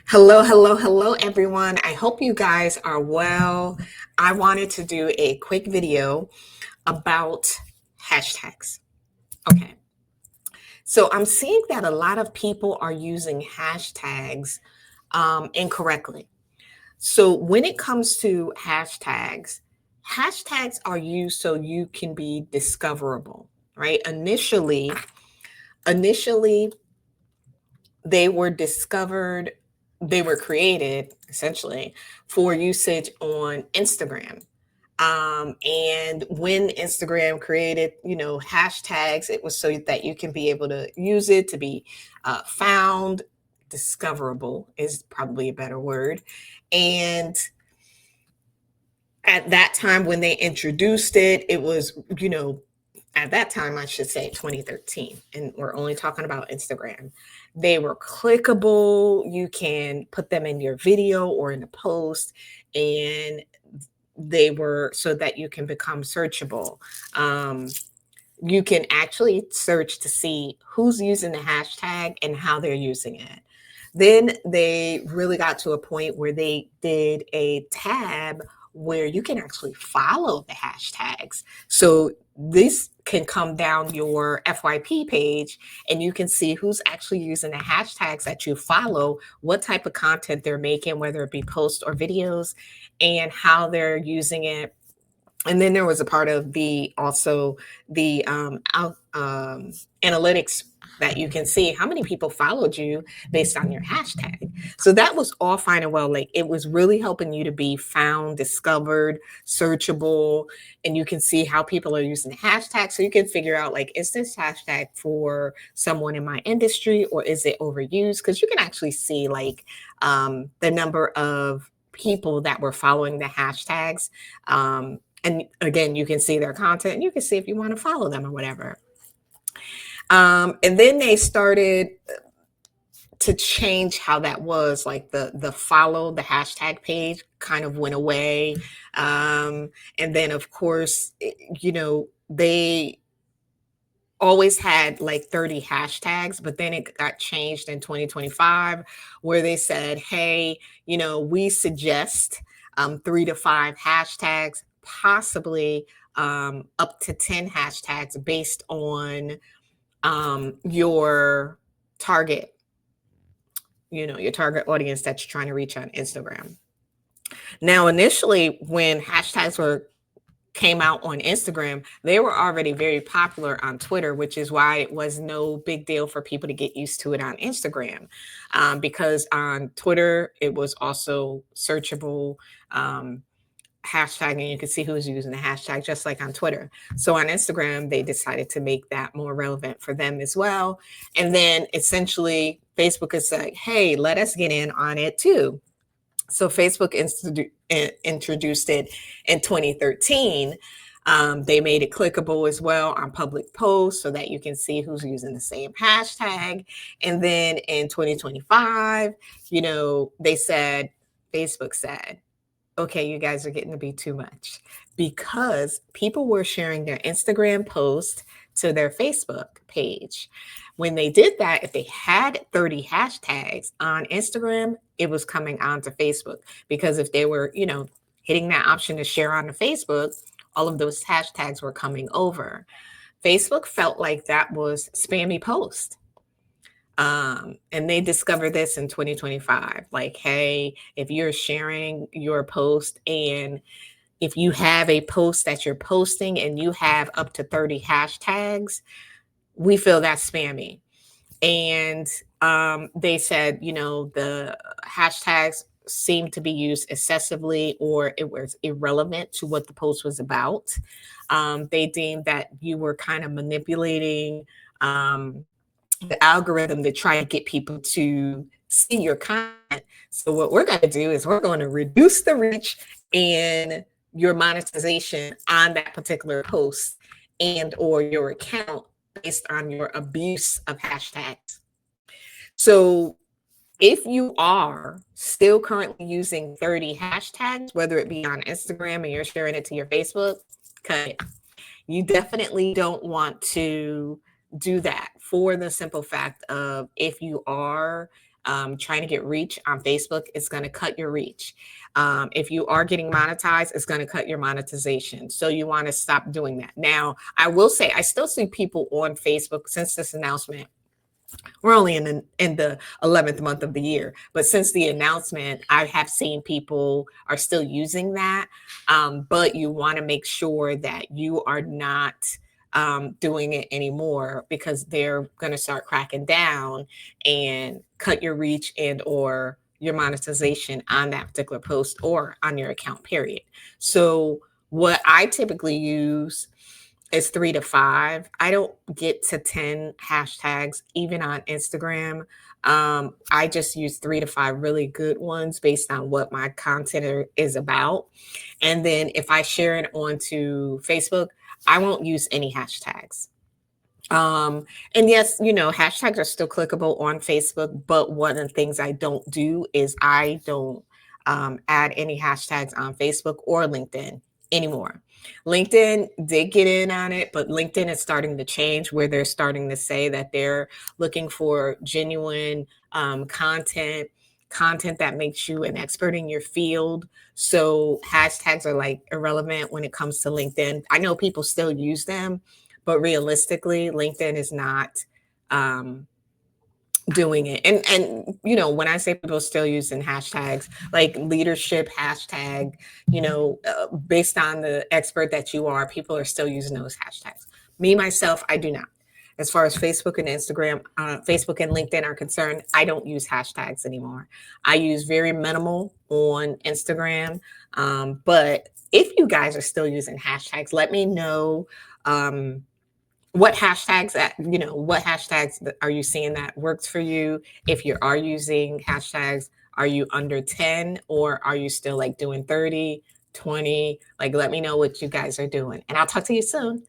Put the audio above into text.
Hello, hello, hello, everyone. I hope you guys are well. I wanted to do a quick video about hashtags. Okay, so I'm seeing that a lot of people are using hashtags incorrectly. So when it comes to hashtags, hashtags are used so you can be discoverable, right? Initially, they were discovered, they were created essentially for usage on Instagram. And when Instagram created, hashtags, it was so that you can be able to use it to be found, discoverable is probably a better word. And at that time when they introduced it, it was, at that time, I should say 2013, and we're only talking about Instagram. They were clickable. You can put them in your video or in a post, and they were so that you can become searchable. Um, you can actually search to see who's using the hashtag and how they're using it. Then they really got to a point where they did a tab where you can actually follow the hashtags. So this can come down your FYP page and you can see who's actually using the hashtags that you follow, what type of content they're making, whether it be posts or videos, and how they're using it. And then there was a part of the analytics that you can see how many people followed you based on your hashtag. So that was all fine and well. Like it was really helping you to be found, discovered, searchable, and you can see how people are using the hashtag. So you can figure out like, is this hashtag for someone in my industry or is it overused? Because you can actually see like the number of people that were following the hashtags. And again, you can see their content and you can see if you want to follow them or whatever. And then they started to change how that was, like the follow the hashtag page kind of went away. And then of course, they always had like 30 hashtags, but then it got changed in 2025 where they said, hey, we suggest 3 to 5 hashtags, possibly up to 10 hashtags based on your target, your target audience that you're trying to reach on Instagram. Now, initially, when hashtags came out on Instagram, they were already very popular on Twitter, which is why it was no big deal for people to get used to it on Instagram. Because on Twitter, it was also searchable hashtag, and you could see who's using the hashtag just like on Twitter. So on Instagram, they decided to make that more relevant for them as well. And then essentially, Facebook is like, hey, let us get in on it too. So Facebook introduced it in 2013. They made it clickable as well on public posts so that you can see who's using the same hashtag. And then in 2025, Facebook said, okay, you guys are getting to be too much, because people were sharing their Instagram post to their Facebook page. When they did that, if they had 30 hashtags on Instagram, it was coming onto Facebook, because if they were, hitting that option to share on the Facebook, all of those hashtags were coming over. Facebook felt like that was spammy post. And they discovered this in 2025. Like, hey, if you're sharing your post and if you have a post that you're posting and you have up to 30 hashtags, we feel that's spammy. And they said, the hashtags seemed to be used excessively or it was irrelevant to what the post was about. They deemed that you were kind of manipulating the algorithm to try to get people to see your content. So what we're going to do is we're going to reduce the reach and your monetization on that particular post and or your account based on your abuse of hashtags. So if you are still currently using 30 hashtags, whether it be on Instagram and you're sharing it to your Facebook, cut it. You definitely don't want to do that, for the simple fact of, if you are trying to get reach on Facebook, it's going to cut your reach. If you are getting monetized, it's going to cut your monetization. So you want to stop doing that. Now, I will say, I still see people on Facebook since this announcement. We're only in the 11th month of the year, but since the announcement, I have seen people are still using that. But you want to make sure that you are not doing it anymore, because they're going to start cracking down and cut your reach and or your monetization on that particular post or on your account, period. So what I typically use is 3 to 5. I don't get to 10 hashtags, even on Instagram. I just use 3 to 5 really good ones based on what my content is about. And then if I share it onto Facebook, I won't use any hashtags. Um, and yes, hashtags are still clickable on Facebook, but one of the things I don't do is I don't add any hashtags on Facebook or LinkedIn anymore. LinkedIn did get in on it, but LinkedIn is starting to change, where they're starting to say that they're looking for genuine content that makes you an expert in your field. So hashtags are like irrelevant when it comes to LinkedIn. I know people still use them, but realistically, LinkedIn is not um, doing it. And when I say people still using hashtags, like leadership hashtag, based on the expert that you are, people are still using those hashtags. Me myself, I do not. As far as Facebook and Instagram, Facebook and LinkedIn are concerned, I don't use hashtags anymore. I use very minimal on Instagram. But if you guys are still using hashtags, let me know. What hashtags are you seeing that works for you? If you are using hashtags, are you under 10, or are you still like doing 30, 20? Like, let me know what you guys are doing, and I'll talk to you soon.